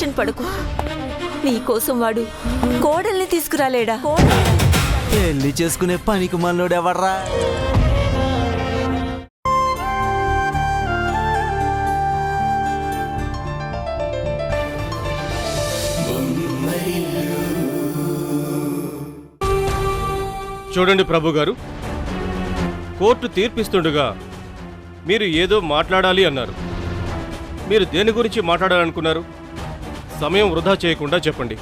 Tension పడకు. నీకోసం వాడు కోడల్ని తీసుకురాలేడా? పెళ్లి చేసుకునే పనికి మనలోడు ఎవర్రా? చూడండి ప్రభు గారు, కోర్టు తీర్పిస్తుండగా మీరు ఏదో మాట్లాడాలి అన్నారు. మీరు దేని గురించి మాట్లాడాలనుకున్నారు? సమయం వృధా చేయకుండా చెప్పండి.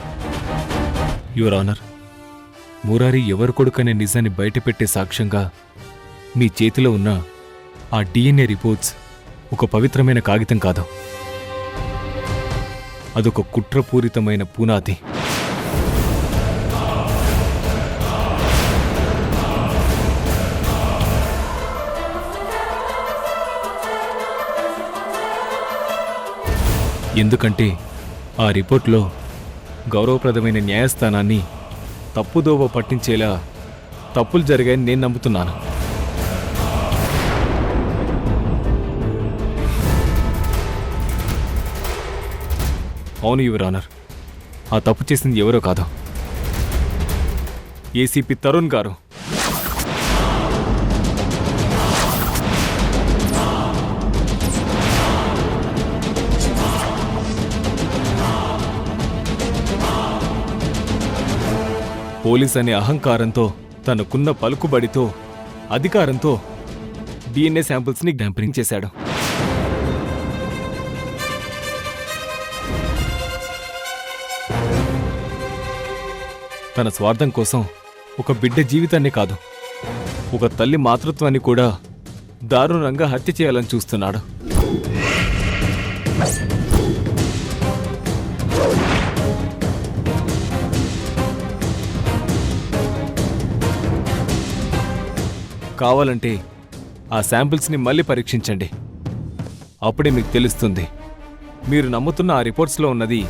యువర్ ఆనర్, మురారి ఎవరు కొడుకనే నిజాన్ని బయటపెట్టే సాక్ష్యంగా మీ చేతిలో ఉన్న ఆ డిఎన్ఏ రిపోర్ట్స్ ఒక పవిత్రమైన కాగితం కాదు. అదొక కుట్రపూరితమైన పునాది. ఎందుకంటే ఆ రిపోర్ట్లో గౌరవప్రదమైన న్యాయస్థానాన్ని తప్పుదోవ పట్టించేలా తప్పులు జరిగాయని నేను నమ్ముతున్నాను. అవును యువర్ ఆనర్, ఆ తప్పు చేసింది ఎవరో కాదు, ఏసీపీ తరుణ్ గారు. పోలీస్ అనే అహంకారంతో, తనకున్న పలుకుబడితో, అధికారంతో డిఎన్ఏ శాంపిల్స్ని డాంపరింగ్ చేశాడు. తన స్వార్థం కోసం ఒక బిడ్డ జీవితాన్ని కాదు, ఒక తల్లి మాతృత్వాన్ని కూడా దారుణంగా హత్య చేయాలని చూస్తున్నాడు. కావాలంటే ఆ శాంపిల్స్ని మళ్ళీ పరీక్షించండి. అప్పుడే మీకు తెలుస్తుంది, మీరు నమ్ముతున్న ఆ రిపోర్ట్స్లో ఉన్నది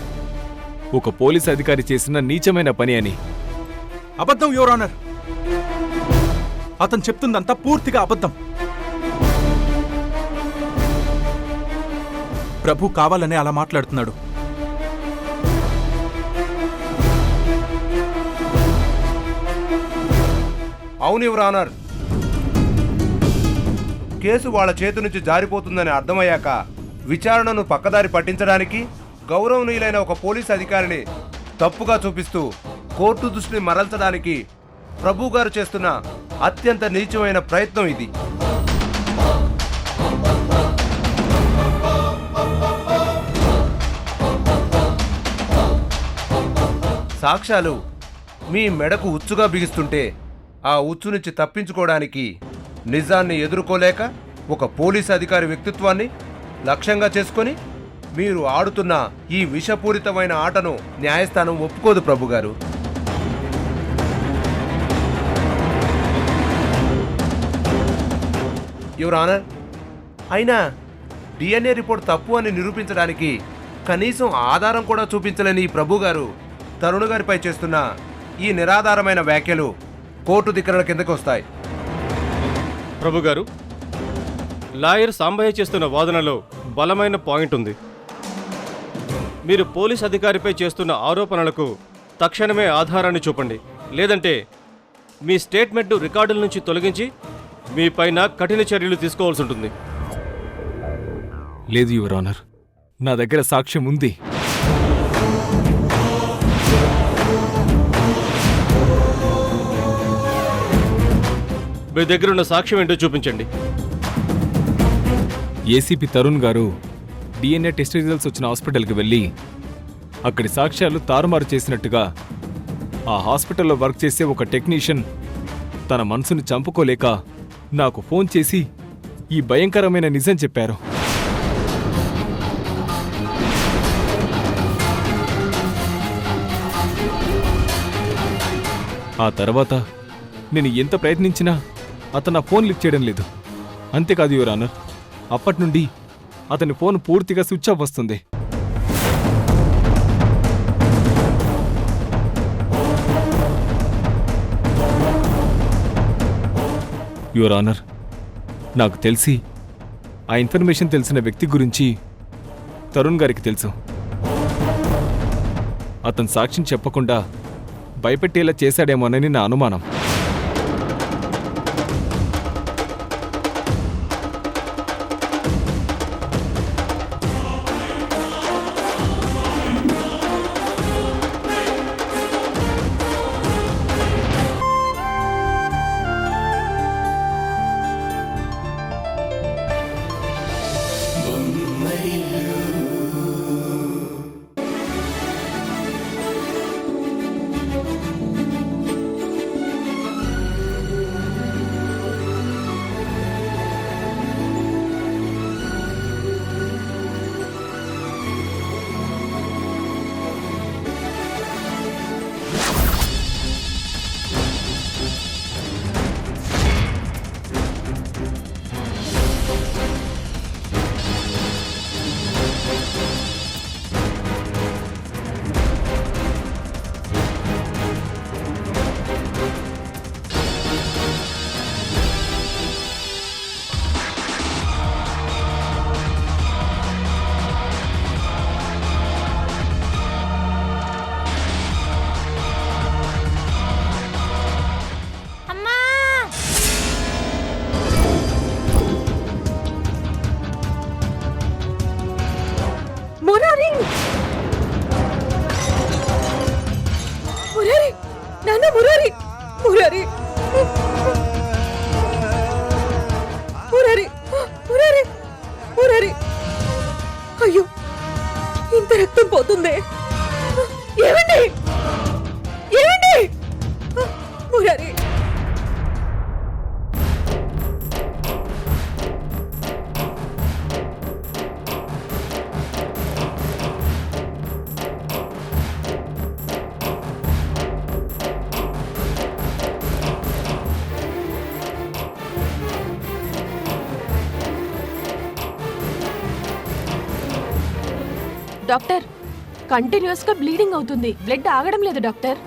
ఒక పోలీస్ అధికారి చేసిన నీచమైన పని అని. అబద్ధం యువర్ ఆనర్, అతను చెప్తుందంతా పూర్తిగా అబద్ధం. ప్రభు కావాలనే అలా మాట్లాడుతున్నాడు. అవును యువర్ ఆనర్, కేసు వాళ్ళ చేతి నుంచి జారిపోతుందని అర్థమయ్యాక విచారణను పక్కదారి పట్టించడానికి గౌరవనీయులైన ఒక పోలీస్ అధికారిని తప్పుగా చూపిస్తూ కోర్టు దృష్టిని మరల్చడానికి ప్రభు గారు చేస్తున్న అత్యంత నీచమైన ప్రయత్నం ఇది. సాక్ష్యాలు మీ మెడకు ఉచ్చుగా బిగిస్తుంటే ఆ ఉచ్చు నుంచి తప్పించుకోవడానికి నిజాన్ని ఎదుర్కోలేక ఒక పోలీస్ అధికారి వ్యక్తిత్వాన్ని లక్ష్యంగా చేసుకొని మీరు ఆడుతున్న ఈ విషపూరితమైన ఆటను న్యాయస్థానం ఒప్పుకోదు ప్రభు గారు. యువర్ ఆనర్, అయినా డిఎన్ఏ రిపోర్ట్ తప్పు అని నిరూపించడానికి కనీసం ఆధారం కూడా చూపించలేని ఈ ప్రభు గారు తరుణ్ గారిపై చేస్తున్న ఈ నిరాధారమైన వ్యాఖ్యలు కోర్టు ధిక్కరణ కిందకు వస్తాయి. ప్రభు గారు, లాయర్ సాంబయ్య చేస్తున్న వాదనలో బలమైన పాయింట్ ఉంది. మీరు పోలీస్ అధికారిపై చేస్తున్న ఆరోపణలకు తక్షణమే ఆధారాన్ని చూపండి, లేదంటే మీ స్టేట్మెంట్ రికార్డుల నుంచి తొలగించి మీ పైన కఠిన చర్యలు తీసుకోవాల్సి ఉంటుంది. లేదు యువర్ ఆనర్, నా దగ్గర సాక్ష్యం ఉంది. మీ దగ్గరున్న సాక్ష్యం ఏంటో చూపించండి. ఏసీపీ తరుణ్ గారు డిఎన్ఏ టెస్ట్ రిజల్ట్స్ వచ్చిన హాస్పిటల్కి వెళ్ళి అక్కడి సాక్ష్యాలు తారుమారు చేసినట్టుగా ఆ హాస్పిటల్లో వర్క్ చేసే ఒక టెక్నీషియన్ తన మనసుని చంపుకోలేక నాకు ఫోన్ చేసి ఈ భయంకరమైన నిజం చెప్పారు. ఆ తర్వాత నేను ఎంత ప్రయత్నించినా అతను నా ఫోన్ లిఫ్ట్ చేయడం లేదు. అంతేకాదు యువర్ ఆనర్, అప్పటి నుండి అతని ఫోన్ పూర్తిగా స్విచ్ ఆఫ్ వస్తుంది. యువర్ ఆనర్, నాకు తెలిసి ఆ ఇన్ఫర్మేషన్ తెలిసిన వ్యక్తి గురించి తరుణ్ గారికి తెలుసు. అతను సాక్ష్యం చెప్పకుండా భయపెట్టేలా చేశాడేమోనని నా అనుమానం. మురారి! మురారి! నాన్న మురారి! మురారి! మురారి! మురారి! మురారి! అయ్యో, ఇంత రక్తం పోతుందే! ఏమండి? ఏమండి? మురారి! డాక్టర్, కంటిన్యూస్ గా బ్లీడింగ్ అవుతుంది. బ్లడ్ ఆగడం లేదు doctor.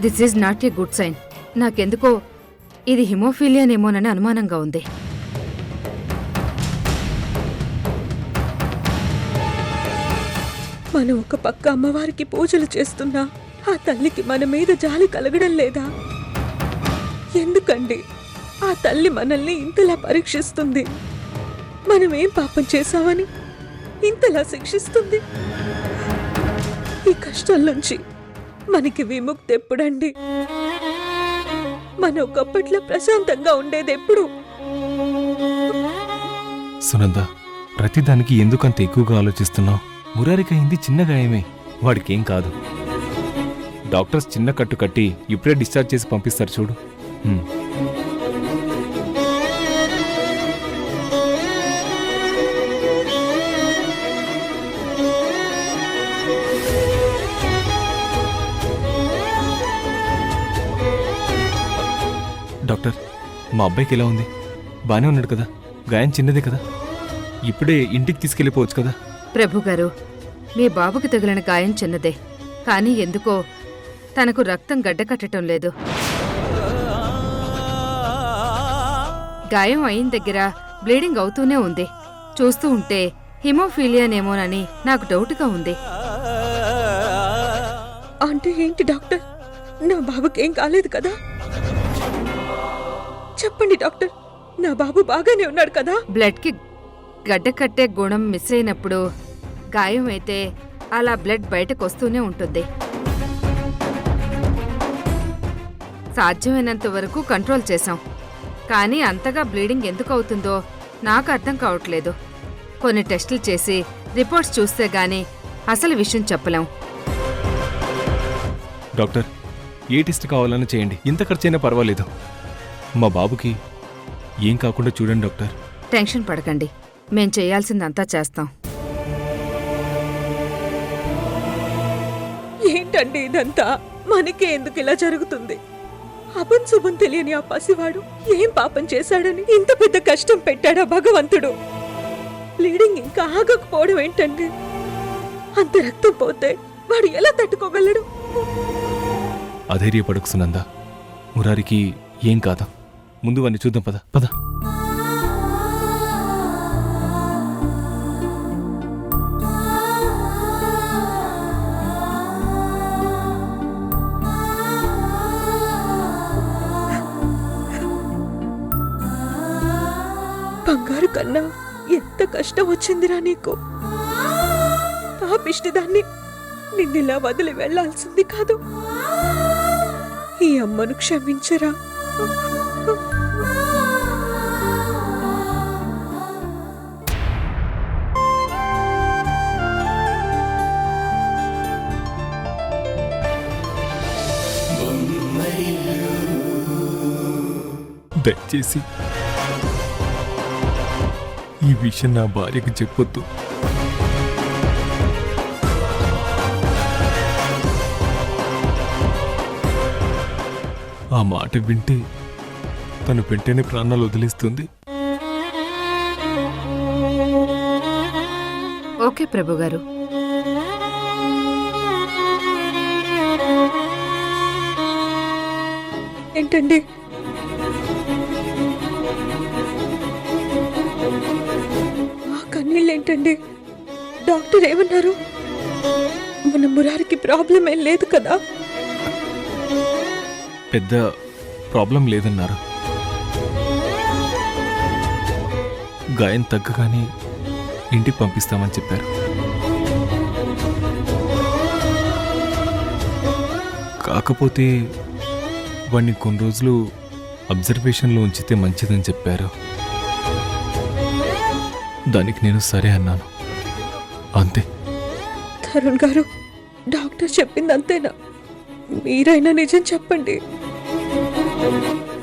This is not a good sign. నాకెందుకో ఇది హిమోఫీలియానేమోనని అనుమానంగా ఉంది. మనం ఒక పక్క అమ్మవారికి పూజలు చేస్తున్నా ఆ తల్లికి మన మీద జాలి కలగడం లేదా? ఎందుకండి ఆ తల్లి మనల్ని ఇంతలా పరీక్షిస్తుంది? మనం ఏం పాపం చేశామని ఇంతలా శిక్షిస్తుంది? ఈ కష్టం నుంచి మనకి విముక్తి ఎప్పుడండి? మన ఒకప్పట్లో ప్రశాంతంగా ఉండేది ఎప్పుడు? సునంద, ప్రతిదానికి ఎందుకంత ఎక్కువగా ఆలోచిస్తున్నావు? మురారికి అయింది చిన్న గాయమే, వాడికేం కాదు. డాక్టర్స్ చిన్న కట్టు కట్టి ఇప్పుడే డిశ్చార్జ్ చేసి పంపిస్తారు చూడు. డాక్టర్, మా అబ్బాయికి ఎలా ఉంది? బానే ఉన్నాడు కదా? గాయం చిన్నదే కదా? ఇప్పుడే ఇంటికి తీసుకెళ్ళిపోవచ్చు కదా? ప్రభు గారు, మీ బాబుకి తగిలిన గాయం చిన్నదే, కానీ ఎందుకో తనకు రక్తం గడ్డకట్టడం లేదు. గాయం అయిన దగ్గర బ్లీడింగ్ అవుతూనే ఉంది. చూస్తూ ఉంటే హిమోఫీలియానేమోనని నాకు డౌట్గా ఉంది. అంటే ఏంటి డాక్టర్? నా బాబుకి ఏం కాలేదు కదా? చెప్పండి డాక్టర్, నా బాబు బాగానే ఉన్నాడు కదా? బ్లడ్కి గడ్డకట్టే గుణం మిస్ అయినప్పుడు గాయం అయితే అలా బ్లడ్ బయటకు వస్తూనే ఉంటుంది. సాధ్యమైనంత వరకు కంట్రోల్ చేశాం, కానీ అంతగా బ్లీడింగ్ ఎందుకు అవుతుందో నాకు అర్థం కావట్లేదు. కొన్ని టెస్టులు చేసి రిపోర్ట్స్ చూస్తే గానీ అసలు విషయం చెప్పలేం. డాక్టర్, ఏ టెస్ట్ కావాలన్నా చేయండి, ఇంత ఖర్చైనా పర్వాలేదు. మా బాబుకి ఏం కాకుండా చూడండి డాక్టర్. టెన్షన్ పడకండి, మేం చేయాల్సిందంతా చేస్తాం. ఏంటండి ఇదంతా? మనకే ఎందుకు ఇలా జరుగుతుంది? అభం శుభం తెలియని ఆ పసివాడు ఏం పాపం చేశాడని ఇంత పెద్ద కష్టం పెట్టాడా భగవంతుడు? బ్లీడింగ్ ఇంకా ఆగకపోవడం ఏంటండి? అంత రక్తం పోతే వాడు ఎలా తట్టుకోగలడు? అధైర్యపడకు సునంద, మురారికి ఏం కాదా. ముందు వాడిని చూద్దాం, పద పద. కన్నా ఎంత కష్టం వచ్చిందిరా నీకు. పాపిష్టిదాన్ని నిన్నిలా వదిలి వెళ్లాల్సింది కాదు. ఈ అమ్మను క్షమించరా. దయచేసి ఈ విషయం నా భార్యకి చెప్పొద్దు. ఆ మాట వింటే తను వెంటనే ప్రాణాలు వదిలేస్తుంది. ఓకే ప్రభు గారు. ఏంటండి ఆ కన్నీళ్ళేంటండి? డాక్టర్ ఏమన్నారు? మన మురారికి ప్రాబ్లం ఏం లేదు కదా? పెద్ద ప్రాబ్లం లేదన్నారు. గాయం తగ్గగానే ఇంటికి పంపిస్తామని చెప్పారు. కాకపోతే వాడిని కొన్ని రోజులు అబ్జర్వేషన్లో ఉంచితే మంచిదని చెప్పారు. దానికి నేను సరే అన్నాను, అంతే. తరుణ్ గారు, డాక్టర్ చెప్పింది అంతేనా? మీరైనా నిజం చెప్పండి.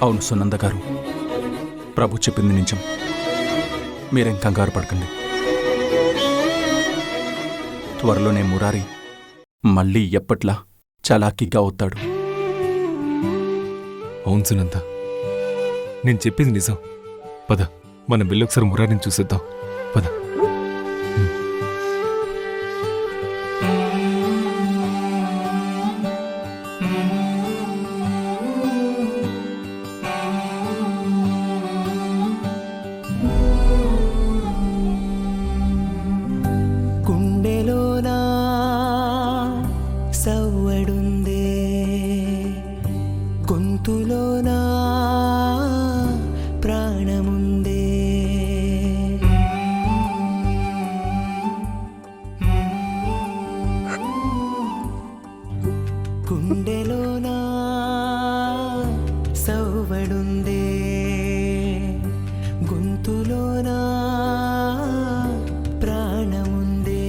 అవును సునంద గారు, ప్రభు చెప్పింది నిజం. మీరేం కంగారు పడకండి. త్వరలోనే మురారి మళ్ళీ ఎప్పట్లా చలాకీగా అవుతాడు. అవును సునంద, నేను చెప్పింది నిజం. పద, మనం వెళ్ళి ఒకసారి మురారిని చూసేద్దాం. పద. గుండెలోనా సవ్వడుందే, గొంతులోనా ప్రాణముందే. గుండెలోనా సవ్వడుందే, గొంతులోనా ప్రాణముందే.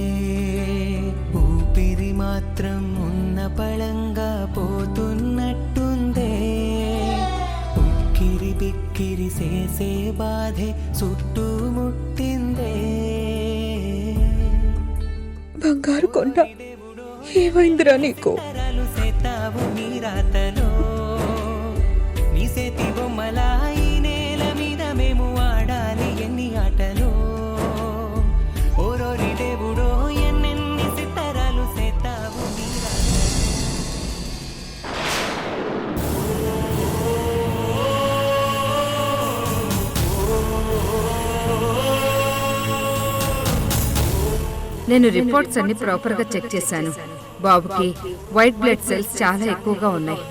ఊపిరి మాత్రం ఉన్న పళంగా పోతున్నట్టుందే. ఉక్కిరి బిక్కిరి చేసే బాధే చుట్టుముట్టిందే. బంగారు కొండ, ఏమైందిరా నీకు? సేతావు నీ రాతలో, నీ సేతి బొమ్మలా ఈ నేల మీద మేము ఆడాలి ఎన్ని ఆటలో. ఓరోరి దేవుడో ఎన్నెన్ని సితారాలు సేతావు నీ రాతలో. నేను రిపోర్ట్స్ అన్ని ప్రాపర్గా చెక్ చేశాను. బాబుకి వైట్ బ్లడ్ సెల్స్ చాలా ఎక్కువగా ఉన్నాయి.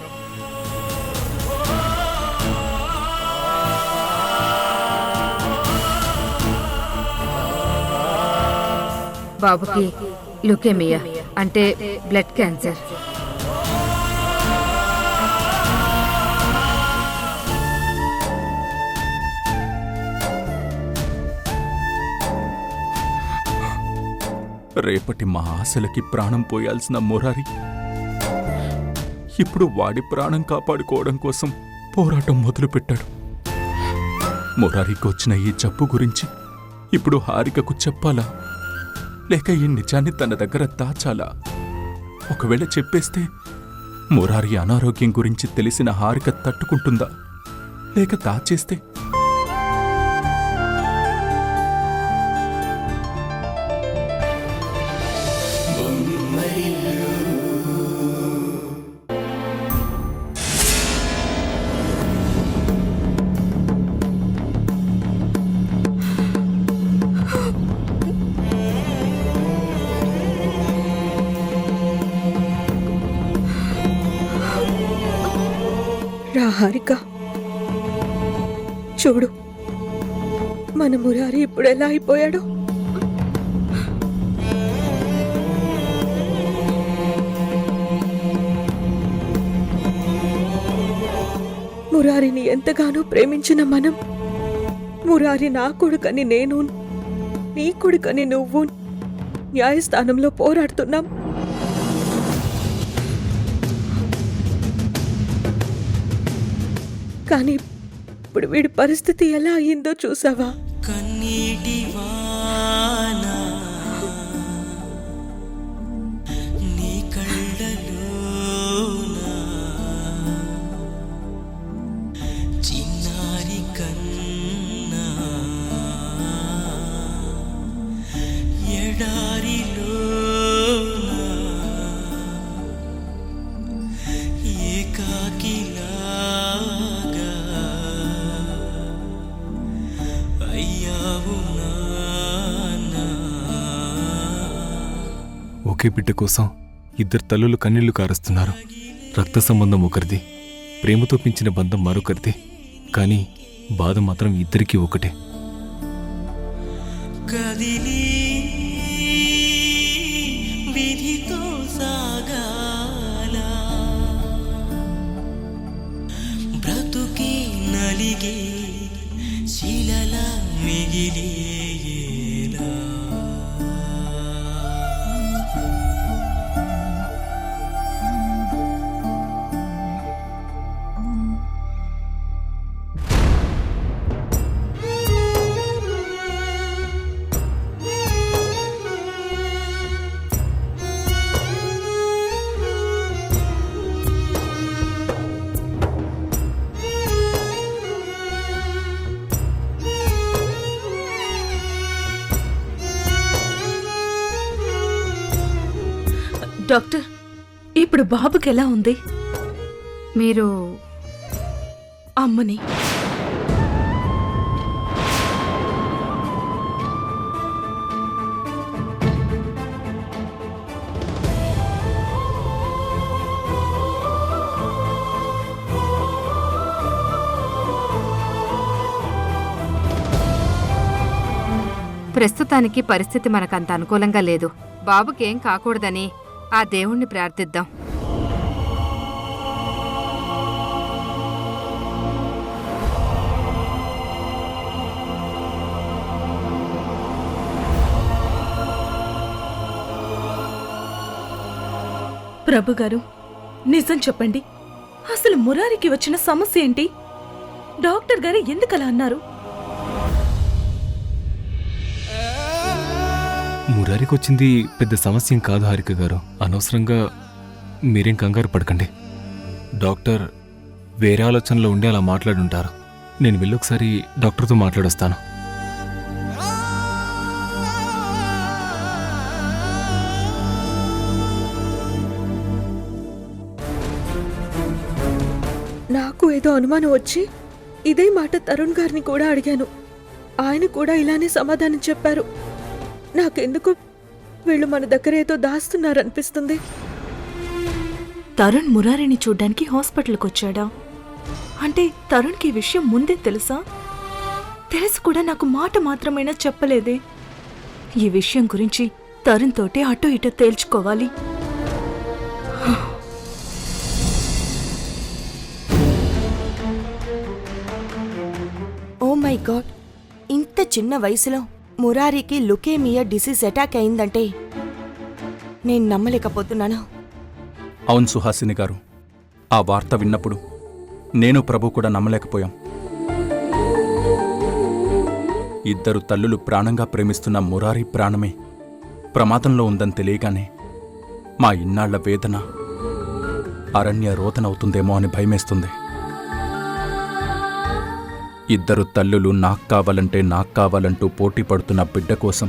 బాబుకి లుకేమియా అంటే బ్లడ్ క్యాన్సర్. రేపటి మా ఆశలకి ప్రాణం పోయాల్సిన మురారి ఇప్పుడు వాడి ప్రాణం కాపాడుకోవడం కోసం పోరాటం మొదలుపెట్టాడు. మురారికి వచ్చిన ఈ జబ్బు గురించి ఇప్పుడు హారికకు చెప్పాలా, లేక ఈ నిజాన్ని తన దగ్గర దాచాలా? ఒకవేళ చెప్పేస్తే మురారి అనారోగ్యం గురించి తెలిసిన హారిక తట్టుకుంటుందా, లేక దాచేస్తే? రా హారిక, చూడు, మన మురారి ఇప్పుడు ఎలా అయిపోయాడు? మురారిని ఎంతగానో ప్రేమించిన మనం, మురారి నా కొడుకని నేను, నీ కొడుకని నువ్వు న్యాయస్థానంలో పోరాడుతున్నాం. కానీ ఇప్పుడు వీడి పరిస్థితి ఎలా అయిందో చూసావా? కన్నీటి వాన నీ కళ్ళలోన చిన్నారి కన్నా ఎడారిలోన ఏకాకిలాగా అయ్యావు నాన్నా. ఒకే బిడ్డ కోసం ఇద్దరు తల్లులు కన్నీళ్లు కారుస్తున్నారు. రక్త సంబంధం ఒకరిది, ప్రేమతో పెంచిన బంధం మరొకరిది. కానీ బాధ మాత్రం ఇద్దరికీ ఒకటే. కదిలి విధితో సాగాల బ్రతుకి నలిగే శిలల మిగిలేలా. డాక్టర్, ఇప్పుడు బాబుకి ఎలా ఉంది? మీరు అమ్మని ప్రస్తుతానికి పరిస్థితి మనకంత అనుకూలంగా లేదు. బాబుకేం కాకూడదని ఆ దేవుణ్ణి ప్రార్థిద్దాం. ప్రభు గారు, నిజం చెప్పండి, అసలు మురారికి వచ్చిన సమస్య ఏంటి? డాక్టర్ గారు ఎందుకలా అన్నారు? మురారికి వచ్చింది పెద్ద సమస్య ఏం కాదు హారిక గారు. అనవసరంగా మీరేం కంగారు పడకండి. డాక్టర్ వేరే ఆలోచనలో ఉండి అలా మాట్లాడుంటారు. నేను వెళ్ళొకసారి డాక్టర్తో మాట్లాడొస్తాను. నాకు ఏదో అనుమానం వచ్చి ఇదే మాట తరుణ్ గారిని కూడా అడిగాను. ఆయన కూడా ఇలానే సమాధానం చెప్పారు. నాకెందుకు వీళ్ళు మన దగ్గర ఏదో దాస్తున్నారనిపిస్తుంది. తరుణ్ మురారిని చూడ్డానికి హాస్పిటల్కి వచ్చాడా? అంటే తరుణ్కి ఈ విషయం ముందే తెలుసా? తెలిసి కూడా నాకు మాట మాత్రమైనా చెప్పలేదే. ఈ విషయం గురించి తరుణ్ తోటి అటో ఇటో తేల్చుకోవాలి. ఓ మై గాడ్, ఇంత చిన్న వయసులో మురారికి లుకేమియా డిసీజ్ అటాక్ అయిందంటే నేను నమ్మలేకపోతున్నాను. అవును సుహాసిని గారు, ఆ వార్త విన్నప్పుడు నేను ప్రభు కూడా నమ్మలేకపోయాం. ఇద్దరు తల్లులు ప్రాణంగా ప్రేమిస్తున్న మురారి ప్రాణమే ప్రమాదంలో ఉందని తెలియగానే మా ఇన్నాళ్ల వేదన అరణ్య రోదనవుతుందేమో అని భయమేస్తుంది. ఇద్దరు తల్లులు నాకు కావాలంటూ పోటీ పడుతున్న బిడ్డ కోసం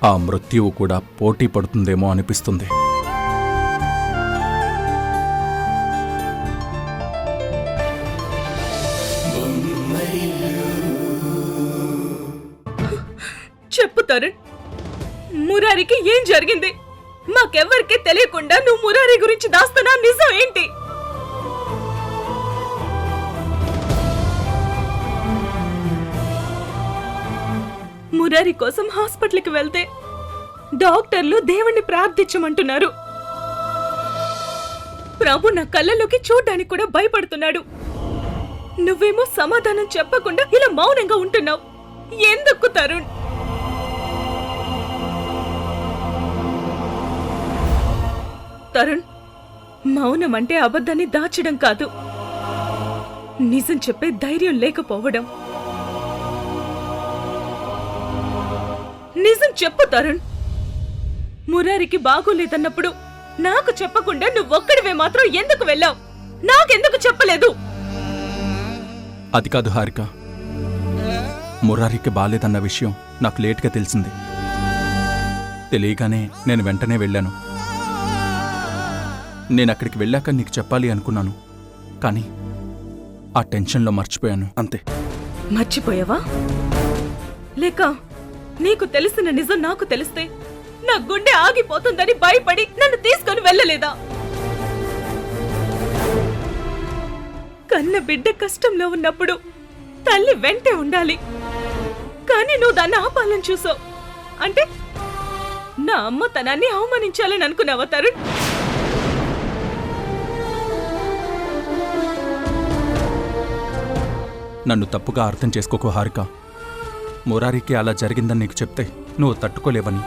ఆ మృత్యువు కూడా పోటీ పడుతుందేమో అనిపిస్తుంది. చెప్పు తరుణ్, మురారికి ఏం జరిగింది? మాకెవ్వరికీ తెలియకుండా నువ్వు మురారి గురించి దాస్తున్నా నిజం ఏంటి? మురారి కోసం హాస్పిటల్కి వెళ్తే డాక్టర్లు దేవుణ్ణి ప్రార్థించమంటున్నారు. ప్రభు నా కళ్ళలోకి చూడ్డానికి కూడా భయపడుతున్నాడు. నువ్వేమో సమాధానం చెప్పకుండా ఇలా మౌనంగా ఉంటున్నావు. ఎందుకు తరుణ్? తరుణ్, మౌనం అంటే అబద్ధాన్ని దాచడం కాదు, నిజం చెప్పే ధైర్యం లేకపోవడం. నిజం చెప్పు తరుణ్. మురారికి బాగోలేదన్నప్పుడు నాకు చెప్పకుండా నువ్వొక్కడివే మాత్రం ఎందుకు వెళ్ళావు? నాకెందుకు చెప్పలేదు? అది కాదు హారిక, మురారికి బాలేదన్న విషయం నాకు లేట్గా తెలిసింది. తెలియగానే నేను వెంటనే వెళ్ళాను. నేనక్కడికి వెళ్ళాక నీకు చెప్పాలి అనుకున్నాను, కానీ ఆ టెన్షన్లో మర్చిపోయాను అంతే. మర్చిపోయావా? లేక నీకు తెలిసిన నిజం నాకు తెలిస్తే నా గుండె ఆగిపోతుందని భయపడి నన్ను తీసుకొని వెళ్ళలేదా? కన్న బిడ్డ కష్టంలో ఉన్నప్పుడు తల్లి వెంటే ఉండాలి, కానీ నువ్వు దాన్ని ఆపాలని చూసావు. అంటే నా అమ్మతనాన్ని అవమానించాలని అనుకున్నావా తరుణ్? నన్ను తప్పుగా అర్థం చేసుకోకు హారిక. మురారికి అలా జరిగిందని నీకు చెప్తే నువ్వు తట్టుకోలేవని,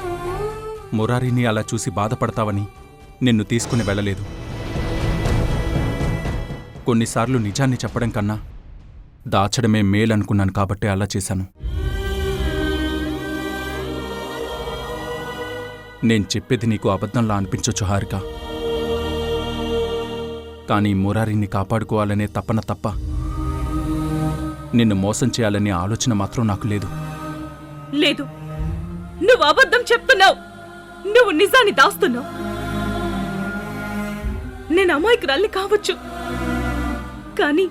మురారిని అలా చూసి బాధపడతావని నిన్ను తీసుకుని వెళ్ళలేదు. కొన్నిసార్లు నిజాన్ని చెప్పడం కన్నా దాచడమే మేలనుకున్నాను కాబట్టి అలా చేశాను. నేను చెప్పేది నీకు అబద్ధంలా అనిపించొచ్చు హారిక, కానీ మురారిని కాపాడుకోవాలనే తపన తప్ప నిన్ను మోసం చేయాలనే ఆలోచన మాత్రం నాకు లేదు. లేదు, నువ్వు అబద్ధం చెప్తున్నావు. నువ్వు నిజాన్ని దాస్తున్నావు. నేను అమాయకురాల్ని కావచ్చు, కానీ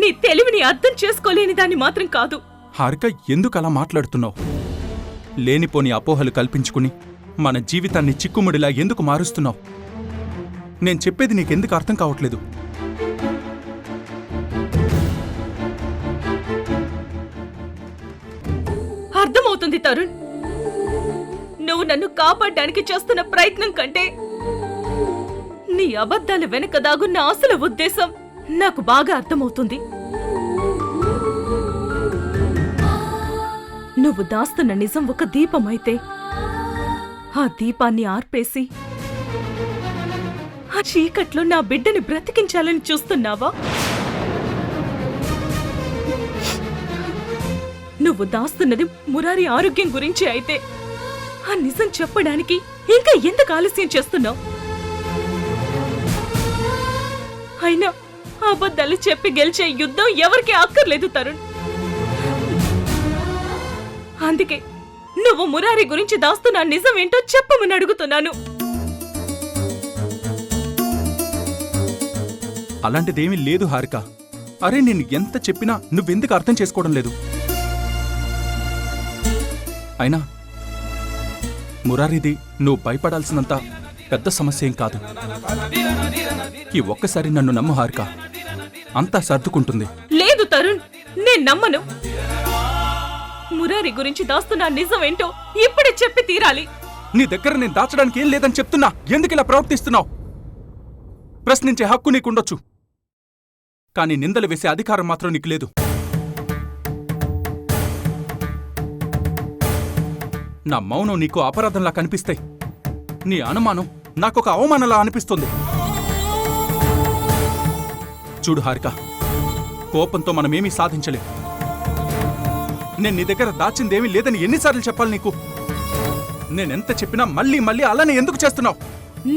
నీ తెలివిని అర్థం చేసుకోలేని దాన్ని మాత్రం కాదు. హారిక, ఎందుకు అలా మాట్లాడుతున్నావు? లేనిపోని అపోహలు కల్పించుకుని మన జీవితాన్ని చిక్కుముడిలా ఎందుకు మారుస్తున్నావు? నేను చెప్పేది నీకెందుకు అర్థం కావట్లేదు? అర్థమవుతుంది తరుణ్. నువ్వు నన్ను కాపాడడానికి చేస్తున్న ప్రయత్నం కంటే నీ అబద్ధాల వెనక దాగున్న అసలు ఉద్దేశం నాకు బాగా అర్థమవుతుంది. నువ్వు దాస్తున్న నిజం ఒక దీపమైతే ఆ దీపాన్ని ఆర్పేసి ఆ చీకట్లో నా బిడ్డని బ్రతికించాలని చూస్తున్నావా? నువ్వు దాస్తున్నది మురారి ఆరోగ్యం గురించి అయితే ఆ నిజం చెప్పడానికి ఇంకా ఎందుకు ఆలస్యం చేస్తున్నావు? అయినా అబద్ధాలు చెప్పి గెలిచే యుద్ధం ఎవరికి అక్కర్లేదు తరుణ్. అందుకే నువ్వు మురారి గురించి దాస్తున్న నిజం ఏంటో చెప్పమని అడుగుతున్నాను. అలాంటిదేమీ లేదు హారిక. అరే, నేను ఎంత చెప్పినా నువ్వెందుకు అర్థం చేసుకోవడం లేదు? అయినా మురారిది నువ్వు భయపడాల్సినంత పెద్ద సమస్య ఏం కాదు. ఈ ఒక్కసారి నన్ను నమ్ము హారిక, అంతా సర్దుకుంటుంది. లేదు తరుణ్, నేను నమ్మను. మురారి గురించి దాస్తున్న నిజమేంటో ఇప్పుడే చెప్పి తీరాలి. నీ దగ్గర నేను దాచడానికి ఏం లేదని చెప్తున్నా. ఎందుకు ఇలా ప్రవర్తిస్తున్నావు? ప్రశ్నించే హక్కు నీకుండొచ్చు, కానీ నిందలు వేసే అధికారం మాత్రం నీకు లేదు. నా మౌనం నీకు అపరాధంలా కనిపిస్తే నీ అనుమానం నాకొక అవమానంలా అనిపిస్తుంది. చూడు హారిక, కోపంతో మనమేమీ సాధించలేం. నేను నీ దగ్గర దాచిందేమీ లేదని ఎన్నిసార్లు చెప్పాలి నీకు? నేనెంత చెప్పినా మళ్ళీ మళ్ళీ అలానే ఎందుకు చేస్తున్నావు?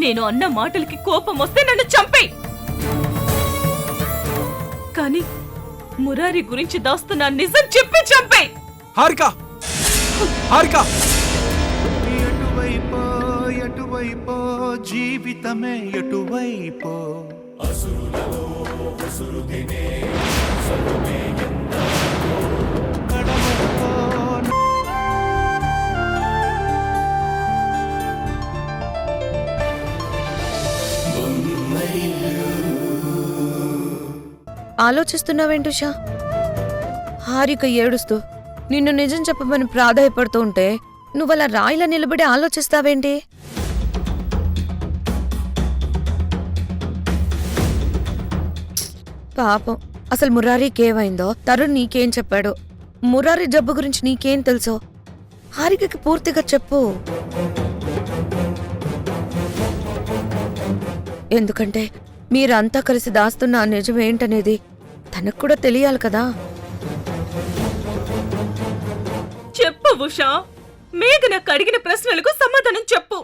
నేను అన్న మాటలకి కోపం వస్తే నన్ను చంపేయ్. కానీ మురారి గురించి దాస్తున్న నిజం చెప్పి చంపేయ్. హారిక, హారిక, ఎటువైపో ఎటువైపో జీవితమే ఎటువైపో ఆలోచిస్తున్నావేంటుషా? హారిక ఏడుస్తూ నిన్ను నిజం చెప్పమని ప్రాధాయపడుతూ ఉంటే నువ్వలా రాయిలా నిలబడి ఆలోచిస్తావేంటి? పాపం, అసలు మురారికి ఏమైందో తరుణ్ నీకేం చెప్పాడు? మురారి జబ్బు గురించి నీకేం తెలుసో హారికకి పూర్తిగా చెప్పు. ఎందుకంటే మీరంతా కలిసి దాస్తున్న ఆ నిజం ఏంటనేది తనకు కూడా తెలియాలి కదా. చెప్పు ఉషా, మేఘనకు అడిగిన ప్రశ్నలకు సమాధానం చెప్పు.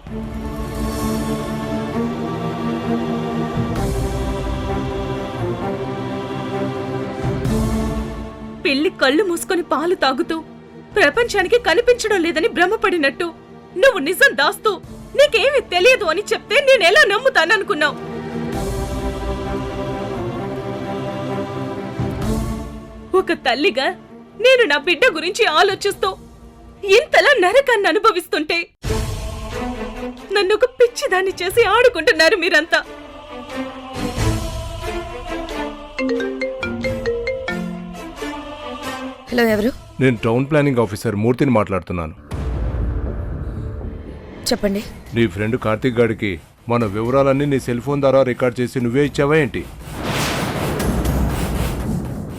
పిల్లి కళ్ళు మూసుకొని పాలు తాగుతూ ప్రపంచానికి కనిపించడం లేదని భ్రమపడినట్టు నువ్వు నిజం దాస్తూ నీకేమీ తెలియదు అని చెప్తే నేనెలా నమ్ముతాననుకున్నావు? ఒక తల్లిగా నేను నా బిడ్డ గురించి ఆలోచిస్తూ ఇంతలా నరకాన్ని అనుభవిస్తుంటే నన్ను ఒక పిచ్చిదాన్ని చేసి ఆడుకుంటున్నారు మీరంతా. హలో, ఎవరు? నేను టౌన్ ప్లానింగ్ ఆఫీసర్ మూర్తిని మాట్లాడుతున్నాను. చెప్పండి. నీ ఫ్రెండ్ కార్తీక్ గాడికి మన వివరాలన్నీ నీ సెల్ ఫోన్ ద్వారా రికార్డ్ చేసి నువ్వే ఇచ్చావా ఏంటి?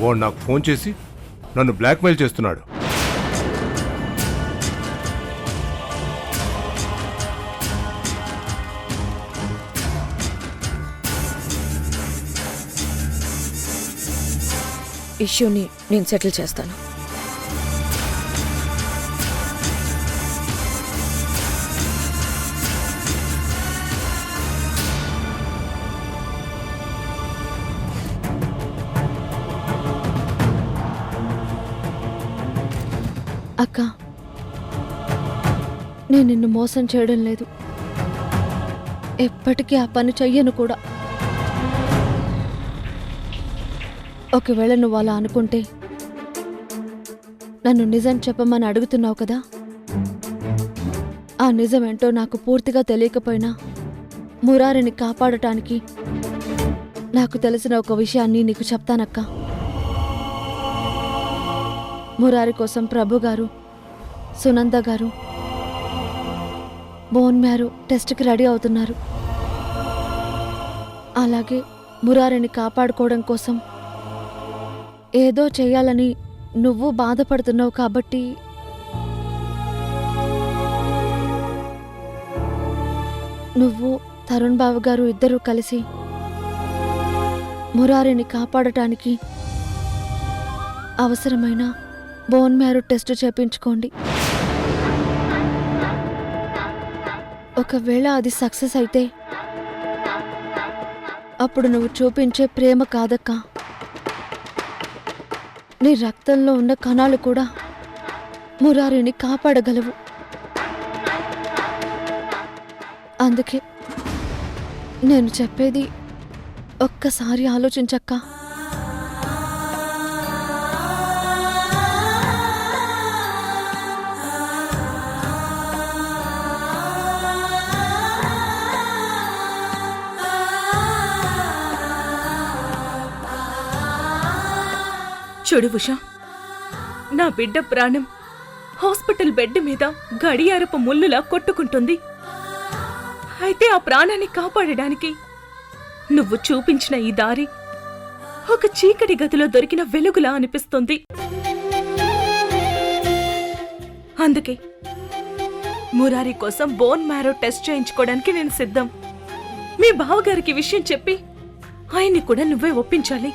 వాడు నాకు ఫోన్ చేసి నన్ను బ్లాక్మెయిల్ చేస్తున్నాడు. ఇష్యూని నేను సెటిల్ చేస్తాను. అక్క, నేను నిన్ను మోసం చేయడం లేదు, ఎప్పటికీ ఆ పని చెయ్యను కూడా. ఒకవేళ నువ్వు అలా అనుకుంటే నన్ను నిజం చెప్పమని అడుగుతున్నావు కదా, ఆ నిజమేంటో నాకు పూర్తిగా తెలియకపోయినా మురారిని కాపాడటానికి నాకు తెలిసిన ఒక విషయాన్ని నీకు చెప్తానక్క. మురారి కోసం ప్రభు గారు, సునంద గారు బోన్ మ్యారో టెస్ట్కి రెడీ అవుతున్నారు. అలాగే మురారిని కాపాడుకోవడం కోసం ఏదో చేయాలని నువ్వు బాధపడుతున్నావు కాబట్టి నువ్వు తరుణ్ బాబు గారు ఇద్దరూ కలిసి మురారిని కాపాడటానికి అవసరమైన బోన్ మ్యారో టెస్ట్ చేపించుకోండి. ఒకవేళ అది సక్సెస్ అయితే అప్పుడు నువ్వు చూపించే ప్రేమ కాదక్క, నీ రక్తంలో ఉన్న కణాలు కూడా మురారిని కాపాడగలవు. అందుకే నేను చెప్పేది ఒక్కసారి ఆలోచించక్క. చూడు ఉషా, నా బిడ్డ ప్రాణం హాస్పిటల్ బెడ్ మీద గడియారపు ముల్లులా కొట్టుకుంటుంది. అయితే ఆ ప్రాణాన్ని కాపాడడానికి నువ్వు చూపించిన ఈ దారి ఒక చీకటి గదిలో దొరికిన వెలుగులా అనిపిస్తుంది. అందుకే మురారి కోసం బోన్ మ్యారో టెస్ట్ చేయించుకోవడానికి నేను సిద్ధం. మీ బావగారికి విషయం చెప్పి ఆయన్ని కూడా నువ్వే ఒప్పించాలి.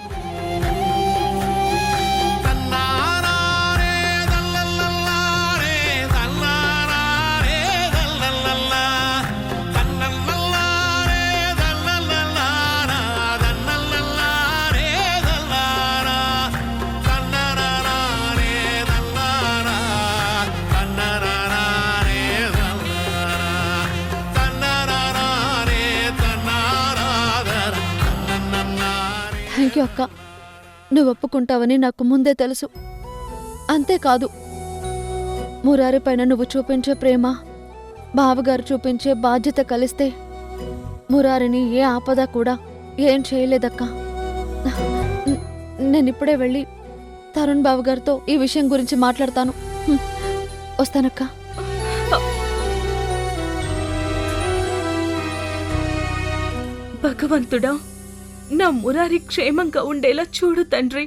థ్యాంక్ యూ అక్క, నువ్వు ఒప్పుకుంటావని నాకు ముందే తెలుసు. అంతేకాదు, మురారి పైన నువ్వు చూపించే ప్రేమ, బావగారు చూపించే బాధ్యత కలిస్తే మురారిని ఏ ఆపద కూడా ఏం చేయలేదక్క. నేనిప్పుడే వెళ్ళి తరుణ్ బాబు గారితో ఈ విషయం గురించి మాట్లాడతాను. వస్తానక్క. భగవంతుడా, నా మురారి క్షేమంగా ఉండేలా చూడు తండ్రి.